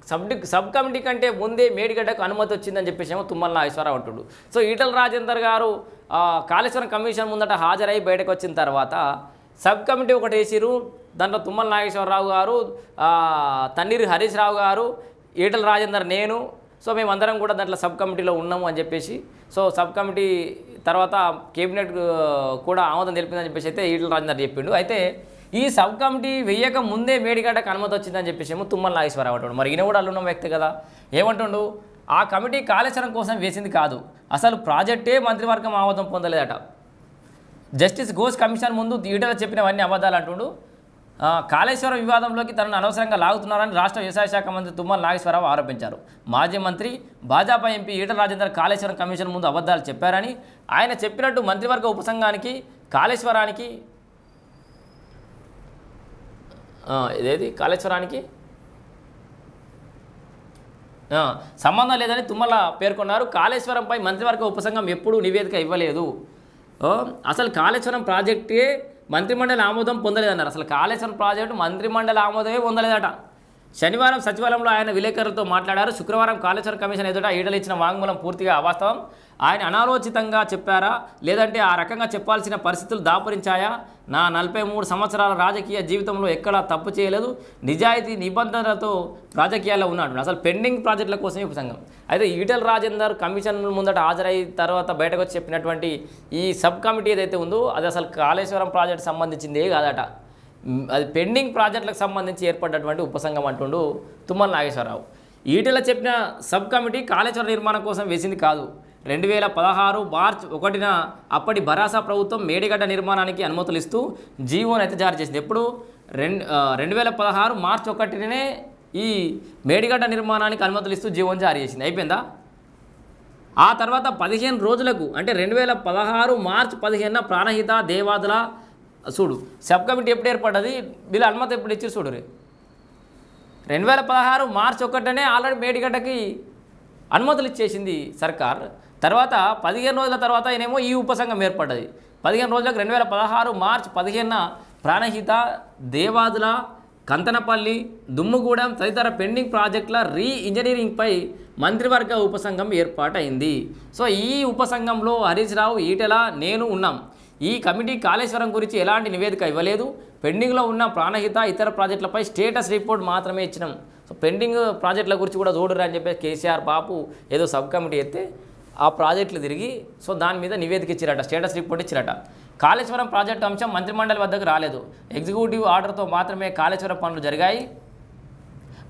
Sub committee కంటే ముందే మేడిగడ్డకు అనుమతి వచ్చిందని చెప్పేసి తుమ్మల నాగేశ్వరరావు అంటుడు. సో ఈటల రాజేందర్ గారు కాళేశ్వరం కమిషన్ ముందట హాజరై బయటకు వచ్చిన తర్వాత సబ్ కమిటీ ఒకటి వేసిరు. దాంట్లో తుమ్మల నాగేశ్వరరావు గారు, తన్నీరు హరీష్ రావు గారు, ఈటల రాజేందర్, నేను, సో మేమందరం కూడా దాంట్లో సబ్ కమిటీలో ఉన్నాము అని చెప్పేసి, సో సబ్ కమిటీ తర్వాత కేబినెట్ కూడా ఆమోదం తెలిపిందని చెప్పేసి అయితే ఈటల రాజేందర్ చెప్పిండు. అయితే ఈ సబ్ కమిటీ వెయ్యక ముందే మేడిగడ్డకు అనుమతి వచ్చిందని చెప్పేసి తుమ్మల నాగేశ్వరరావు అంటాడు. మరి ఈయన కూడా అల్లున్న వ్యక్తి కదా, ఏమంటుండు, ఆ కమిటీ కాళేశ్వరం కోసం వేసింది కాదు, అసలు ప్రాజెక్టే మంత్రివర్గం ఆమోదం పొందలేదట. జస్టిస్ ఘోష్ కమిషన్ ముందు ఈటల చెప్పినవన్నీ అబద్ధాలు అంటుండు. కాళేశ్వరం వివాదంలోకి తనను అనవసరంగా లాగుతున్నారని రాష్ట్ర వ్యవసాయ శాఖ మంత్రి తుమ్మల నాగేశ్వరరావు ఆరోపించారు. మాజీ మంత్రి భాజపా ఎంపీ ఈటల రాజేందర్ కాళేశ్వరం కమిషన్ ముందు అబద్ధాలు చెప్పారని, ఆయన చెప్పినట్టు మంత్రివర్గ ఉపసంఘానికి కాళేశ్వరానికి కాళేశ్వరానికి సంబంధం లేదని తుమ్మల పేర్కొన్నారు. కాళేశ్వరంపై మంత్రివర్గ ఉపసంఘం ఎప్పుడూ నివేదిక ఇవ్వలేదు. అసలు కాళేశ్వరం ప్రాజెక్టే మంత్రిమండలి ఆమోదం పొందలేదన్నారు. అసలు కాళేశ్వరం ప్రాజెక్టు మంత్రిమండలి ఆమోదమే పొందలేదట. శనివారం సచివాలయంలో ఆయన విలేకరులతో మాట్లాడారు. శుక్రవారం కాళేశ్వరం కమిషన్ ఎదుట ఈటల ఇచ్చిన వాంగ్మూలం పూర్తిగా అవాస్తవం. ఆయన అనాలోచితంగా చెప్పారా, లేదంటే ఆ రకంగా చెప్పాల్సిన పరిస్థితులు దాపురించాయా? నా 43 సంవత్సరాల రాజకీయ జీవితంలో ఎక్కడా తప్పు చేయలేదు, నిజాయితీ నిబంధనలతో రాజకీయాల్లో ఉన్నాడు. అసలు పెండింగ్ ప్రాజెక్టుల కోసమే ఉపసంఘం. అయితే ఈటల రాజేందర్ కమిషన్ ముందట హాజరై తర్వాత బయటకు వచ్చి చెప్పినటువంటి ఈ సబ్ కమిటీ ఏదైతే ఉందో అది అసలు కాళేశ్వరం ప్రాజెక్టు సంబంధించిందే కాదట, అది పెండింగ్ ప్రాజెక్టులకు సంబంధించి ఏర్పడ్డటువంటి ఉపసంఘం అంటుండు తుమ్మల నాగేశ్వరరావు. ఈటల చెప్పిన సబ్ కమిటీ కాళేశ్వరం నిర్మాణం కోసం వేసింది కాదు. 2016 మార్చి 1న అప్పటి భరాసా ప్రభుత్వం మేడిగడ్డ నిర్మాణానికి అనుమతులు ఇస్తూ జీవోను అయితే జారీ చేసింది. ఎప్పుడు 2016 మార్చి 1నే ఈ మేడిగడ్డ నిర్మాణానికి అనుమతులు ఇస్తూ జీవోను జారీ చేసింది. అయిపోయిందా? ఆ తర్వాత 15 రోజులకు అంటే 2016 మార్చి 15న ప్రాణహిత దేవాదుల చూడు సబ్ కమిటీ ఎప్పుడు ఏర్పడ్డది, వీళ్ళు అనుమతి ఎప్పుడు ఇచ్చి చూడు. 2016 మార్చి 1నే ఆల్రెడీ మేడిగడ్డకి అనుమతులు ఇచ్చేసింది సర్కార్. తర్వాత 15 రోజుల తర్వాత ఆయనేమో ఈ ఉపసంఘం ఏర్పడ్డది. 15 రోజులకు 2016 మార్చి 15న ప్రాణహిత, దేవాదుల, కంతనపల్లి, దుమ్ముగూడెం తదితర పెండింగ్ ప్రాజెక్టుల ఇంజనీరింగ్పై మంత్రివర్గ ఉపసంఘం ఏర్పాటైంది. సో ఈ ఉపసంఘంలో హరీష్ రావు, ఈటెల, నేను ఉన్నాం. ఈ కమిటీ కాళేశ్వరం గురించి ఎలాంటి నివేదిక ఇవ్వలేదు. పెండింగ్లో ఉన్న ప్రాణహిత ఇతర ప్రాజెక్టులపై స్టేటస్ రిపోర్ట్ మాత్రమే ఇచ్చినాం. సో పెండింగ్ ప్రాజెక్టుల గురించి కూడా చూడరు అని చెప్పేసి కేసీఆర్ బాపు ఏదో సబ్ కమిటీ అయితే ఆ ప్రాజెక్టులు తిరిగి సో దాని మీద నివేదిక ఇచ్చిరట, స్టేటస్ రిపోర్ట్ ఇచ్చిరట. కాళేశ్వరం ప్రాజెక్టు అంశం మంత్రిమండలి వద్దకు రాలేదు. ఎగ్జిక్యూటివ్ ఆర్డర్తో మాత్రమే కాళేశ్వరం పనులు జరిగాయి.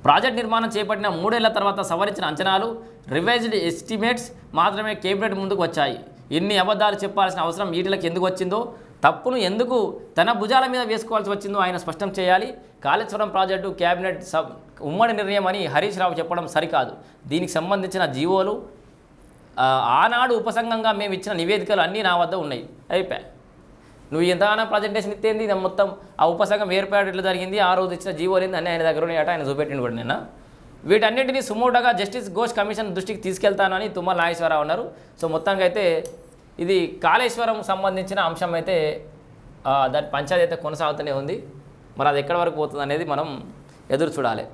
ప్రాజెక్ట్ నిర్మాణం చేపట్టిన 3 ఏళ్ల తర్వాత సవరించిన అంచనాలు, రివైజ్డ్ ఎస్టిమేట్స్ మాత్రమే కేబినెట్ ముందుకు వచ్చాయి. ఇన్ని అబద్ధాలు చెప్పాల్సిన అవసరం ఈటలకు ఎందుకు వచ్చిందో, తప్పును ఎందుకు తన భుజాల మీద వేసుకోవాల్సి వచ్చిందో ఆయన స్పష్టం చేయాలి. కాళేశ్వరం ప్రాజెక్టు కేబినెట్ ఉమ్మడి నిర్ణయం అని హరీష్ రావు చెప్పడం సరికాదు. దీనికి సంబంధించిన జీవోలు, ఆనాడు ఉపసంఘంగా మేము ఇచ్చిన నివేదికలు అన్నీ నా వద్ద ఉన్నాయి. అయిపోయాయి. నువ్వు ఎంతగానో ప్రజెంటేషన్ ఇస్తేంది మొత్తం ఆ ఉపసంఘం ఏర్పాటు ఎట్లా జరిగింది, ఆ రోజు ఇచ్చిన జీవోలేంది అన్నీ ఆయన దగ్గర ఉన్నాయట, ఆయన చూపెట్టిండు కూడా నిన్న. వీటన్నింటినీ సుమోటోగా జస్టిస్ ఘోష్ కమిషన్ దృష్టికి తీసుకెళ్తానని తుమ్మల నాగేశ్వరరావు అన్నారు. సో మొత్తంగా అయితే ఇది కాళేశ్వరం సంబంధించిన అంశం అయితే దాని పంచాయతీ అయితే కొనసాగుతూనే ఉంది. మరి అది ఎక్కడి వరకు పోతుంది అనేది మనం ఎదురు చూడాలి.